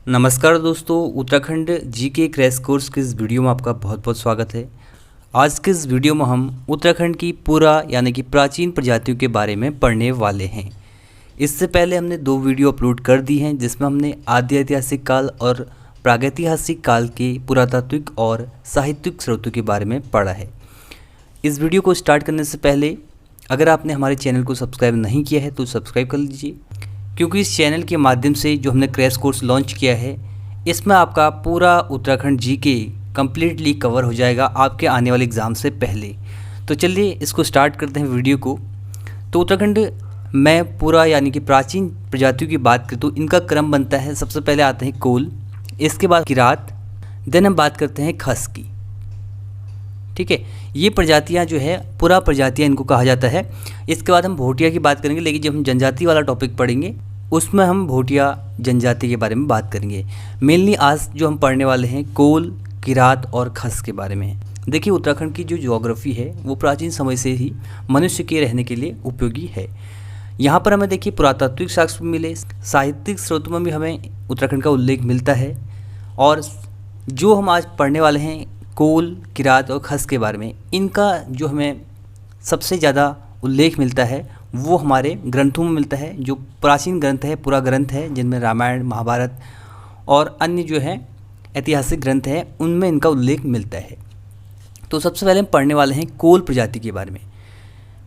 नमस्कार दोस्तों, Uttarakhand GK crash course के इस वीडियो में आपका बहुत बहुत स्वागत है। आज के इस वीडियो में हम उत्तराखंड की पुरा यानी कि प्राचीन प्रजातियों के बारे में पढ़ने वाले हैं। इससे पहले हमने 2 वीडियो अपलोड कर दी हैं जिसमें हमने आद्य ऐतिहासिक काल और प्रागैतिहासिक काल के पुरातात्विक और साहित्यिक स्रोतों के बारे में पढ़ा है। इस वीडियो को स्टार्ट करने से पहले अगर आपने हमारे चैनल को सब्सक्राइब नहीं किया है तो सब्सक्राइब कर लीजिए, क्योंकि इस चैनल के माध्यम से जो हमने क्रैश कोर्स लॉन्च किया है इसमें आपका पूरा उत्तराखंड जीके कम्प्लीटली कवर हो जाएगा आपके आने वाले एग्ज़ाम से पहले। तो चलिए इसको स्टार्ट करते हैं वीडियो को। तो उत्तराखंड में पूरा यानी कि प्राचीन प्रजातियों की बात करें तो इनका क्रम बनता है। सबसे पहले आते हैं कोल, इसके बाद किरात, देन हम बात करते हैं खस की। ठीक है, ये प्रजातियां जो है पुरा प्रजातियां इनको कहा जाता है। इसके बाद हम भोटिया की बात करेंगे, लेकिन जब हम जनजाति वाला टॉपिक पढ़ेंगे उसमें हम भोटिया जनजाति के बारे में बात करेंगे। मेनली आज जो हम पढ़ने वाले हैं कोल, किरात और खस के बारे में। देखिए, उत्तराखंड की जो ज्योग्राफी है वो प्राचीन समय से ही मनुष्य के रहने के लिए उपयोगी है। यहाँ पर हमें देखिए पुरातात्विक साक्ष्य मिले, साहित्यिक स्रोतों में भी हमें उत्तराखंड का उल्लेख मिलता है। और जो हम आज पढ़ने वाले हैं कोल, किरात और खस के बारे में, इनका जो हमें सबसे ज़्यादा उल्लेख मिलता है वो हमारे ग्रंथों में मिलता है। जो प्राचीन ग्रंथ है, पूरा ग्रंथ है, जिनमें रामायण, महाभारत और अन्य जो है ऐतिहासिक ग्रंथ हैं उनमें इनका उल्लेख मिलता है। तो सबसे पहले हम पढ़ने वाले हैं कोल प्रजाति के बारे में।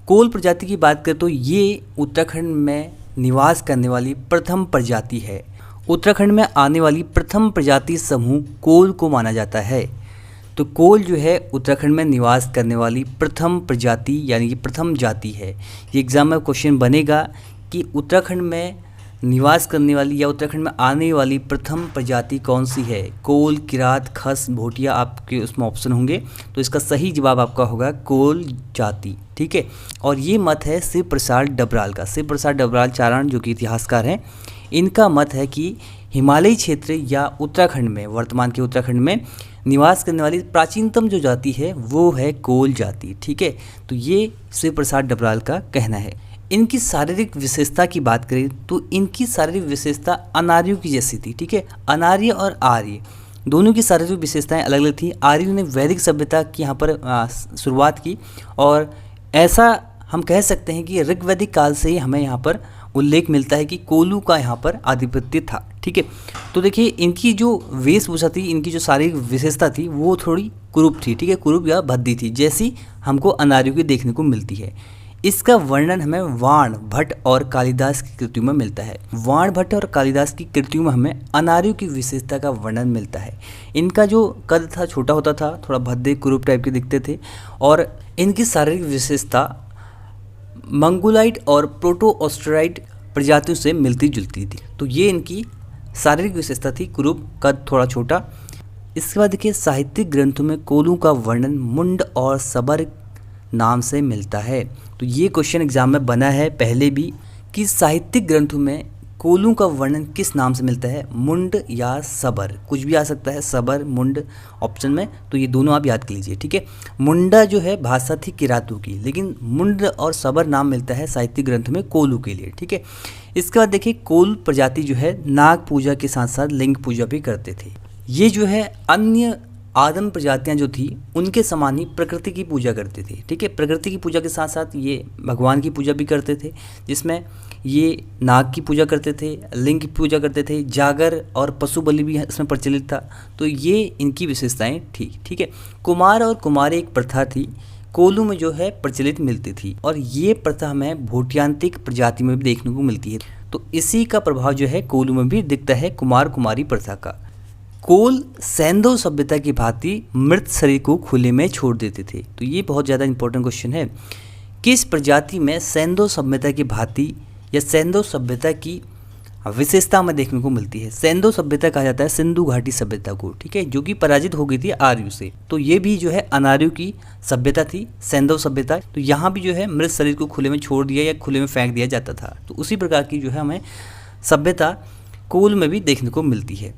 कोल प्रजाति की बात करें तो ये उत्तराखंड में निवास करने वाली प्रथम प्रजाति है। उत्तराखंड में आने वाली प्रथम प्रजाति समूह कोल को माना जाता है। तो कोल जो है उत्तराखंड में निवास करने वाली प्रथम प्रजाति यानी कि प्रथम जाति है। ये एग्ज़ाम में क्वेश्चन बनेगा कि उत्तराखंड में निवास करने वाली या उत्तराखंड में आने वाली प्रथम प्रजाति कौन सी है। कोल, किरात, खस, भोटिया आपके उसमें ऑप्शन होंगे, तो इसका सही जवाब आपका होगा कोल जाति। ठीक है, और ये मत है शिव प्रसाद डबराल का। शिव प्रसाद डबराल चारण जो कि इतिहासकार हैं, इनका मत है कि हिमालयी क्षेत्र या उत्तराखंड में, वर्तमान के उत्तराखंड में निवास करने वाली प्राचीनतम जो जाति है वो है कोल जाति। ठीक है, तो ये शिव प्रसाद डबराल का कहना है। इनकी शारीरिक विशेषता की बात करें तो इनकी शारीरिक विशेषता अनार्यों की जैसी थी। ठीक है, अनार्य और आर्य दोनों की शारीरिक विशेषताएं अलग अलग थी। आर्यों ने वैदिक सभ्यता की यहाँ पर शुरुआत की, और ऐसा हम कह सकते हैं कि ऋग्वैदिक काल से ही हमें यहाँ पर उल्लेख मिलता है कि कोलू का यहाँ पर आधिपत्य था। ठीक है, तो देखिए इनकी जो वेशभूषा थी, इनकी जो शारीरिक विशेषता थी वो थोड़ी कुरूप थी। ठीक है, कुरूप या भद्दी थी, जैसी हमको अनार्यों की देखने को मिलती है। इसका वर्णन हमें वाण भट्ट और कालिदास की कृतियों में मिलता है। वाण भट्ट और कालिदास की कृतियों में हमें अनार्यों की विशेषता का वर्णन मिलता है। इनका जो कद था छोटा होता था, थोड़ा भद्दे कुरूप टाइप के दिखते थे, और इनकी शारीरिक विशेषता मंगोलाइट और प्रोटोऑस्ट्राइड प्रजातियों से मिलती जुलती थी। तो ये इनकी शारीरिक विशेषता थी, कुरूप, कद थोड़ा छोटा। इसके बाद देखिए साहित्यिक ग्रंथों में कोलू का वर्णन मुंड और सबर नाम से मिलता है। तो ये क्वेश्चन एग्जाम में बना है पहले भी कि साहित्यिक ग्रंथों में कोलू का वर्णन किस नाम से मिलता है, मुंड या सबर, कुछ भी आ सकता है, सबर, मुंड ऑप्शन में, तो ये दोनों आप याद कर लीजिए। ठीक है, मुंडा जो है भाषा थी किरातों की, लेकिन मुंड और सबर नाम मिलता है साहित्यिक ग्रंथ में कोलू के लिए। ठीक है, इसके बाद देखिए कोल प्रजाति जो है नाग पूजा के साथ साथ लिंग पूजा भी करते थे। ये जो है अन्य आदम प्रजातियां जो थी उनके समान ही प्रकृति की पूजा करते थे। ठीक है, प्रकृति की पूजा के साथ साथ ये भगवान की पूजा भी करते थे, जिसमें ये नाग की पूजा करते थे, लिंग की पूजा करते थे, जागर और पशु बलि भी इसमें प्रचलित था। तो ये इनकी विशेषताएं थी। ठीक है, कुमार और कुमारी एक प्रथा थी, कोलू में जो है प्रचलित मिलती थी, और ये प्रथा हमें भोटियांतिक प्रजाति में भी देखने को मिलती है। तो इसी का प्रभाव जो है कोलू में भी दिखता है, कुमार कुमारी प्रथा का। कोल सैंधव सभ्यता की भांति मृत शरीर को खुले में छोड़ देते थे। तो ये बहुत ज़्यादा इंपॉर्टेंट क्वेश्चन है। किस प्रजाति में सैंधव सभ्यता की भांति या सैंधव सभ्यता की विशेषता हमें देखने को मिलती है। सैंधव सभ्यता कहा जाता है सिंधु घाटी सभ्यता को। ठीक है, जो कि पराजित हो गई थी आर्यों से। तो ये भी जो है अनार्यों की सभ्यता थी, सैंधव सभ्यता। तो यहाँ भी जो है मृत शरीर को खुले में छोड़ दिया या खुले में फेंक दिया जाता था। तो उसी प्रकार की जो है हमें सभ्यता कोल में भी देखने को मिलती है।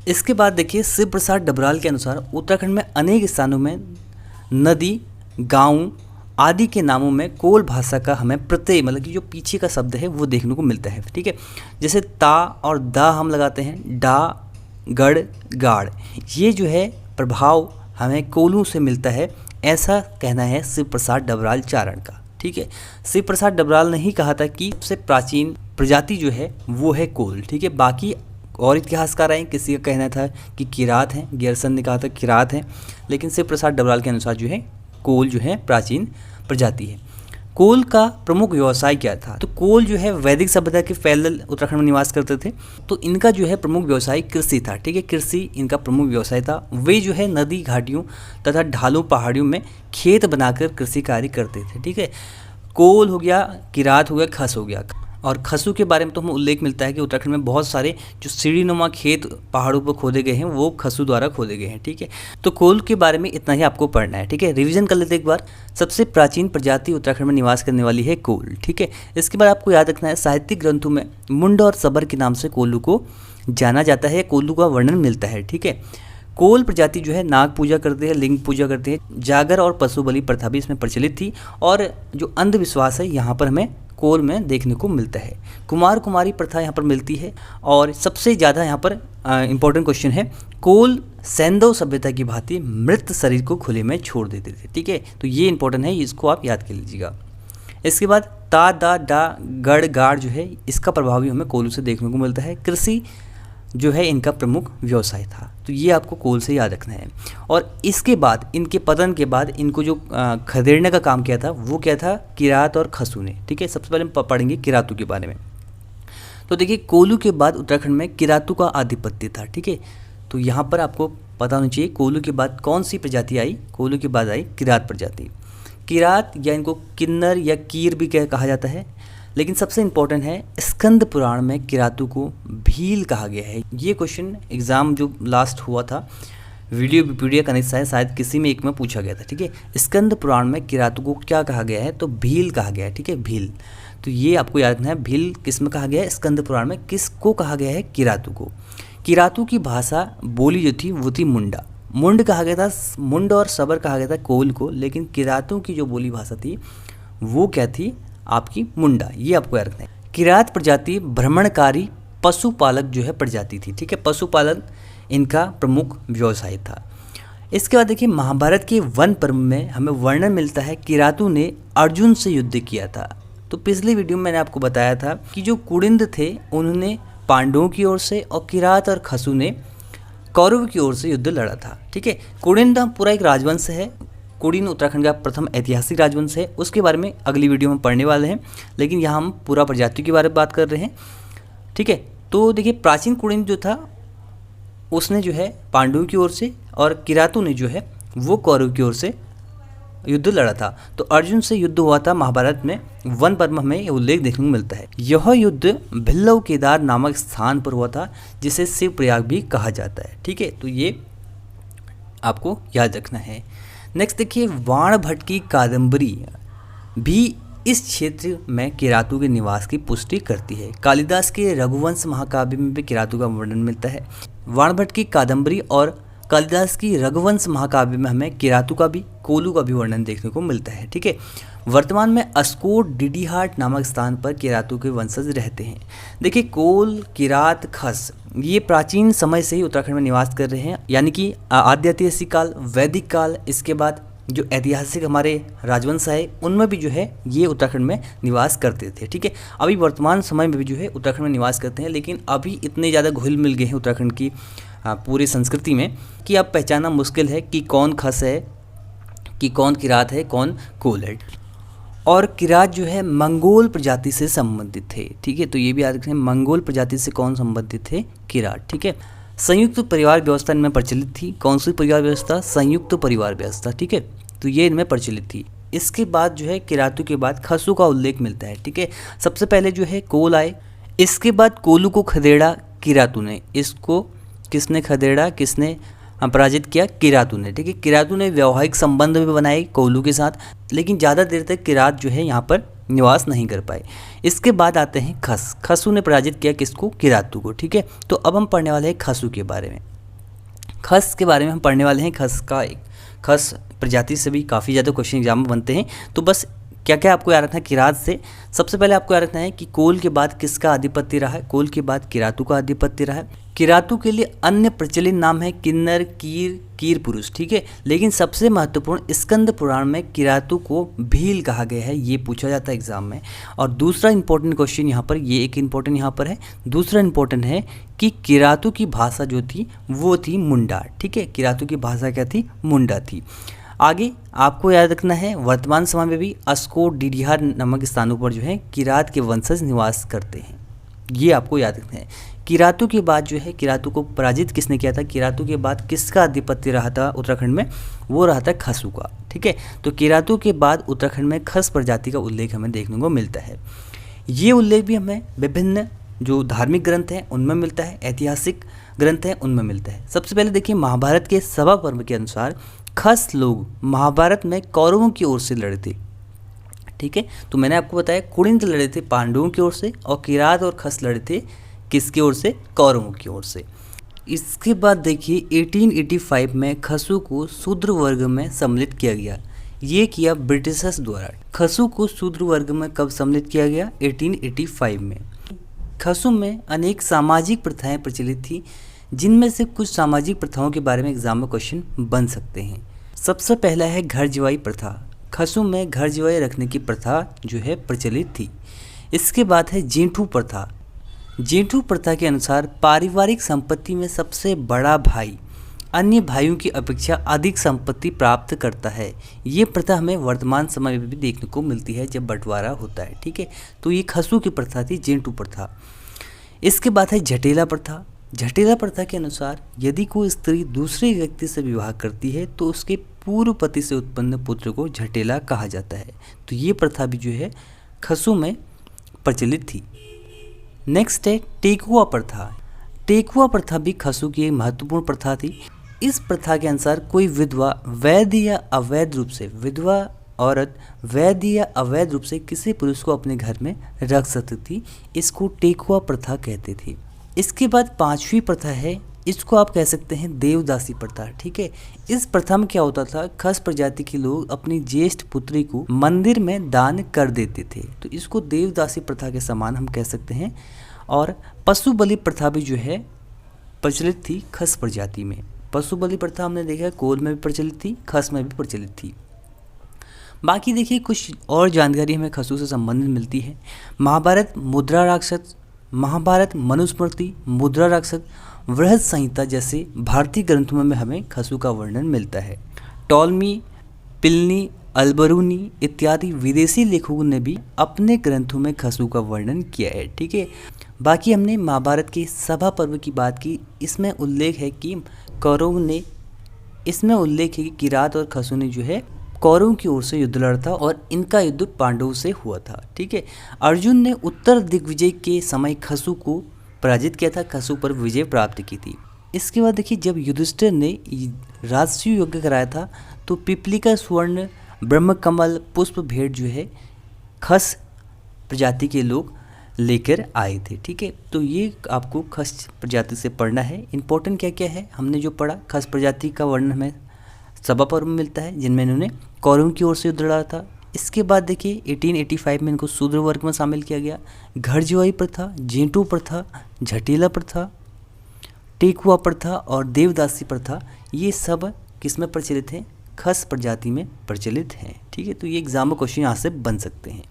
इसके बाद देखिए शिव प्रसाद डबराल के अनुसार उत्तराखंड में अनेक स्थानों में नदी, गांव आदि के नामों में कोल भाषा का हमें प्रत्यय मतलब कि जो पीछे का शब्द है वो देखने को मिलता है। ठीक है, जैसे ता और दा हम लगाते हैं, डा, गढ़, गाड़, ये जो है प्रभाव हमें कोलों से मिलता है, ऐसा कहना है शिव प्रसाद डबराल चारण का। ठीक है, शिव प्रसाद डबराल ने ही कहा था कि सबसे प्राचीन प्रजाति जो है वो है कोल। ठीक है, बाकी और इतिहासकार आए, किसी का कहना था कि किरात हैं, गियरसन ने कहा था किरात हैं, लेकिन शिव प्रसाद डबराल के अनुसार जो है कोल जो है प्राचीन प्रजाति है। कोल का प्रमुख व्यवसाय क्या था? तो कोल जो है वैदिक सभ्यता के फैलल उत्तराखंड में निवास करते थे, तो इनका जो है प्रमुख व्यवसाय कृषि था। ठीक है, कृषि इनका प्रमुख व्यवसाय था। वे जो है नदी घाटियों तथा ढालों पहाड़ियों में खेत बनाकर कृषि कार्य करते थे। ठीक है, कोल हो गया, किरात हो गया, खस हो गया। और खसू के बारे में तो हमें उल्लेख मिलता है कि उत्तराखंड में बहुत सारे जो सीढ़ीनुमा खेत पहाड़ों पर खोदे गए हैं वो खसू द्वारा खोदे गए हैं। ठीक है, तो कोल के बारे में इतना ही आपको पढ़ना है। ठीक है, रिवीजन कर लेते एक बार। सबसे प्राचीन प्रजाति उत्तराखंड में निवास करने वाली है कोल। ठीक है, इसके बाद आपको याद रखना है साहित्यिक ग्रंथों में मुंड और सबर के नाम से कोल्लू को जाना जाता है, कोल्लू का वर्णन मिलता है। ठीक है, कोल प्रजाति जो है नाग पूजा करते हैं, लिंग पूजा करते हैं, जागर और पशु बलि प्रथा भी इसमें प्रचलित थी, और जो अंधविश्वास है यहाँ पर हमें कोल में देखने को मिलता है। कुमार कुमारी प्रथा यहाँ पर मिलती है, और सबसे ज़्यादा यहाँ पर इम्पोर्टेंट क्वेश्चन है, कोल सैंधव सभ्यता की भांति मृत शरीर को खुले में छोड़ देते थे। ठीक है, तो ये इंपॉर्टेंट है, इसको आप याद कर लीजिएगा। इसके बाद ता, दा, डा, गढ़, गाड़ जो है इसका प्रभाव भी हमें कोल से देखने को मिलता है। कृषि जो है इनका प्रमुख व्यवसाय था, तो ये आपको कोल से याद रखना है। और इसके बाद इनके पतन के बाद इनको जो खदेड़ने का काम किया था वो क्या था? किरात और खसू ने। ठीक है, सबसे पहले हम पढ़ेंगे किरातू के बारे में। तो देखिए, कोलू के बाद उत्तराखंड में किरातू का आधिपत्य था। ठीक है, तो यहाँ पर आपको पता होना चाहिए कोलू के बाद कौन सी प्रजाति आई। कोलू के बाद आई किरात प्रजाति। किरात या इनको किन्नर या कीर भी कहा जाता है, लेकिन सबसे इम्पोर्टेंट है स्कंद पुराण में किरातू को भील कहा गया है। ये क्वेश्चन एग्ज़ाम जो लास्ट हुआ था वीडियो पीडीएफ का हिस्सा है, शायद किसी में एक में पूछा गया था। ठीक है, स्कंद पुराण में किरातू को क्या कहा गया है? तो भील कहा गया है। ठीक है, भील, तो ये आपको याद रखना है, भील किस में कहा गया है? स्कंद पुराण में। किसको कहा गया है? किरातू को। किरातू की भाषा बोली जो थी वो थी मुंडा। मुंड कहा गया था, मुंड और सबर कहा गया था कोल को, लेकिन किरातू की जो बोली भाषा थी वो क्या थी? आपकी मुंडा। ये आपको याद रखना है। किरात प्रजाति भ्रमणकारी पशुपालक जो है प्रजाति थी। ठीक है, पशुपालन इनका प्रमुख व्यवसाय था। इसके बाद देखिए, महाभारत के वन पर्व में हमें वर्णन मिलता है किरातू ने अर्जुन से युद्ध किया था। तो पिछले वीडियो में मैंने आपको बताया था कि जो कुड़िंद थे उन्होंने पांडवों की ओर से, और किरात और खसू ने कौरव की ओर से युद्ध लड़ा था। ठीक है, कुड़िंद पूरा एक राजवंश है। कुड़िन उत्तराखंड का प्रथम ऐतिहासिक राजवंश है, उसके बारे में अगली वीडियो में पढ़ने वाले हैं, लेकिन यहाँ हम पूरा प्रजातियों के बारे में बात कर रहे हैं। ठीक है, तो देखिए, प्राचीन कुड़िन जो था उसने जो है पांडवों की ओर से, और किरातू ने जो है वो कौरव की ओर से युद्ध लड़ा था। तो अर्जुन से युद्ध हुआ था महाभारत में। वन पर्व में यह उल्लेख देखने को मिलता है। यह युद्ध भिल्लव केदार नामक स्थान पर हुआ था, जिसे शिवप्रयाग भी कहा जाता है। ठीक है, तो ये आपको याद रखना है। नेक्स्ट देखिए, वाणभट्ट की कादंबरी भी इस क्षेत्र में किरातू के निवास की पुष्टि करती है। कालिदास के रघुवंश महाकाव्य में भी किरातू का वर्णन मिलता है। वाणभट्ट की कादंबरी और कालिदास की रघुवंश महाकाव्य में हमें किरातू का भी, कोलू का भी वर्णन देखने को मिलता है। ठीक है, वर्तमान में अस्कोट डिडीहाट नामक स्थान पर किरातू के वंशज रहते हैं। देखिए, कोल, किरात, खस ये प्राचीन समय से ही उत्तराखंड में निवास कर रहे हैं, यानी कि आद्य ऐतिहासिक काल, वैदिक काल, इसके बाद जो ऐतिहासिक हमारे राजवंश है उनमें भी जो है ये उत्तराखंड में निवास करते थे। ठीक है, अभी वर्तमान समय में भी जो है उत्तराखंड में निवास करते हैं, लेकिन अभी इतने ज़्यादा घुल मिल गए हैं उत्तराखंड की पूरी संस्कृति में कि अब पहचानना मुश्किल है कि कौन खस है, कि कौन किरात है, कौन कोल है। और किरात जो है मंगोल प्रजाति से संबंधित थे। ठीक है, तो ये भी याद रखें, मंगोल प्रजाति से कौन संबंधित थे? किरात। ठीक है, संयुक्त परिवार व्यवस्था इनमें प्रचलित थी। कौन सी परिवार व्यवस्था? संयुक्त परिवार व्यवस्था। ठीक है, तो ये इनमें प्रचलित थी। इसके बाद जो है किरातू के बाद खसू का उल्लेख मिलता है। ठीक है, सबसे पहले जो है कोल आए, इसके बाद कोलू को खदेड़ा किरातू ने। इसको किसने खदेड़ा, किसने पराजित किया? किरातू ने। ठीक है, किरातू ने वैवाहिक संबंध भी बनाए कोलू के साथ, लेकिन ज़्यादा देर तक किरात जो है यहाँ पर निवास नहीं कर पाए। इसके बाद आते हैं खस। खसू ने पराजित किया किसको? किरातू को। ठीक है, तो अब हम पढ़ने वाले हैं खसू के बारे में। खस के बारे में हम पढ़ने वाले हैं। खस का एक खस प्रजाति से भी काफ़ी ज़्यादा क्वेश्चन एग्जाम में बनते हैं। तो बस क्या क्या आपको याद रखना है किरात से। सबसे पहले आपको याद रखना है कि कोल के बाद किसका आधिपत्य रहा है, कोल के बाद किरातू का आधिपत्य रहा है। किरातू के लिए अन्य प्रचलित नाम है किन्नर, कीर, कीर पुरुष, ठीक है। लेकिन सबसे महत्वपूर्ण स्कंद पुराण में किरातू को भील कहा गया है, ये पूछा जाता है एग्जाम में। और दूसरा इंपॉर्टेंट क्वेश्चन यहाँ पर, ये एक इंपॉर्टेंट यहाँ पर है, दूसरा इंपॉर्टेंट है कि किरातू की भाषा जो थी वो थी मुंडा, ठीक है। किरातू की भाषा क्या थी, मुंडा थी। आगे आपको याद रखना है वर्तमान समय में भी अस्को, डीडीहार नामक स्थानों पर जो है किरात के वंशज निवास करते हैं, ये आपको याद रखना है। किरातू के बाद जो है, किरातू को पराजित किसने किया था, किरातू के बाद किसका आधिपत्य रहा था उत्तराखंड में, वो रहा था खसू का, ठीक है। तो किरातू के बाद उत्तराखंड में खस प्रजाति का उल्लेख हमें देखने को मिलता है। ये उल्लेख भी हमें विभिन्न जो धार्मिक ग्रंथ हैं उनमें मिलता है, ऐतिहासिक ग्रंथ हैं उनमें मिलता है। सबसे पहले देखिए महाभारत के सभा पर्व के अनुसार खस लोग महाभारत में कौरवों की ओर से लड़े थे, ठीक है। तो मैंने आपको बताया कुड़िंत लड़े थे पांडवों की ओर से और किरात और खस लड़े थे किसकी ओर से, कौरवों की ओर से। इसके बाद देखिए 1885 में खसू को शूद्र वर्ग में सम्मिलित किया गया, ये किया ब्रिटिशर्स द्वारा। खसू को शूद्र वर्ग में कब सम्मिलित किया गया, 1885 में। खसू में अनेक सामाजिक प्रथाएं प्रचलित थी, जिनमें से कुछ सामाजिक प्रथाओं के बारे में एग्जाम में क्वेश्चन बन सकते हैं। सबसे पहला है घर जवाई प्रथा। खसू में घर जवाई रखने की प्रथा जो है प्रचलित थी। इसके बाद है जेठू प्रथा। जेठू प्रथा के अनुसार पारिवारिक संपत्ति में सबसे बड़ा भाई अन्य भाइयों की अपेक्षा अधिक संपत्ति प्राप्त करता है। ये प्रथा हमें वर्तमान समय में भी देखने को मिलती है जब बंटवारा होता है, ठीक है। तो ये खसू की प्रथा थी, जेठू प्रथा। इसके बाद है झटेला प्रथा। झटेला प्रथा के अनुसार यदि कोई स्त्री दूसरे व्यक्ति से विवाह करती है तो उसके पूर्व पति से उत्पन्न पुत्र को झटेला कहा जाता है। तो ये प्रथा भी जो है खसू में प्रचलित थी। नेक्स्ट है टेकुआ प्रथा। टेकुआ प्रथा भी खसू की एक महत्वपूर्ण प्रथा थी। इस प्रथा के अनुसार कोई विधवा वैध या अवैध रूप से, विधवा औरत वैध या अवैध रूप से किसी पुरुष को अपने घर में रख सकती थी। इसको टेकुआ प्रथा कहते थे। इसके बाद पांचवी प्रथा है, इसको आप कह सकते हैं देवदासी प्रथा, ठीक है। इस प्रथा में क्या होता था, खस प्रजाति के लोग अपनी ज्येष्ठ पुत्री को मंदिर में दान कर देते थे, तो इसको देवदासी प्रथा के समान हम कह सकते हैं। और पशु बलि प्रथा भी जो है प्रचलित थी खस प्रजाति में। पशु बलि प्रथा हमने देखा कोल में भी प्रचलित थी, खस में भी प्रचलित थी। बाकी देखिए कुछ और जानकारी हमें खसू से संबंधित मिलती है। महाभारत मुद्रा राक्षस, महाभारत मनुस्मृति, मुद्रा राक्षस, वृहद संहिता जैसे भारतीय ग्रंथों में हमें खसू का वर्णन मिलता है। टॉलमी, पिलनी, अल्बरूनी इत्यादि विदेशी लेखकों ने भी अपने ग्रंथों में खसू का वर्णन किया है, ठीक है। बाकी हमने महाभारत के सभा पर्व की बात की, इसमें उल्लेख है कि कौरवों ने, इसमें उल्लेख है कि किरात और खसू ने जो है कौरवों की ओर से युद्ध लड़ा था और इनका युद्ध पांडवों से हुआ था, ठीक है। अर्जुन ने उत्तर दिग्विजय के समय खसू को पराजित किया था, खसू पर विजय प्राप्त की थी। इसके बाद देखिए जब युधिष्ठिर ने राजसूय यज्ञ कराया था तो पिपलिका, स्वर्ण, ब्रह्मकमल, पुष्प भेंट जो है खस प्रजाति के लोग लेकर आए थे, ठीक है। तो ये आपको खस प्रजाति से पढ़ना है। इंपॉर्टेंट क्या क्या है हमने जो पढ़ा, खस प्रजाति का वर्णन हमें सभा पर्व में मिलता है जिनमें इन्होंने कौरवों की ओर से युद्ध लड़ा था। इसके बाद देखिए 1885 में इनको शूद्र वर्ग में शामिल किया गया। घर जवाई प्रथा, जेठू प्रथा, झटेला प्रथा, टेकुआ प्रथा और देवदासी प्रथा, ये सब किस में प्रचलित हैं, खस प्रजाति में प्रचलित हैं, ठीक है। तो ये एग्जाम में क्वेश्चन यहाँ से बन सकते हैं।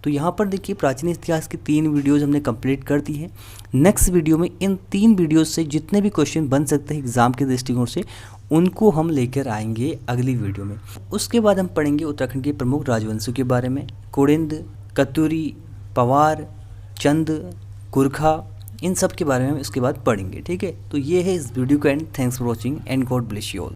तो यहाँ पर देखिए प्राचीन इतिहास की 3 वीडियोज़ हमने कंप्लीट कर दी है। नेक्स्ट वीडियो में इन 3 वीडियोज़ से जितने भी क्वेश्चन बन सकते हैं एग्जाम के दृष्टिकोण से उनको हम लेकर आएंगे अगली वीडियो में। उसके बाद हम पढ़ेंगे उत्तराखंड के प्रमुख राजवंशों के बारे में, कुड़िंद, कतुरी, पवार, चंद, गुरखा, इन सब के बारे में इसके बाद पढ़ेंगे, ठीक है। तो ये है इस वीडियो का and. Thanks for watching and God bless you all.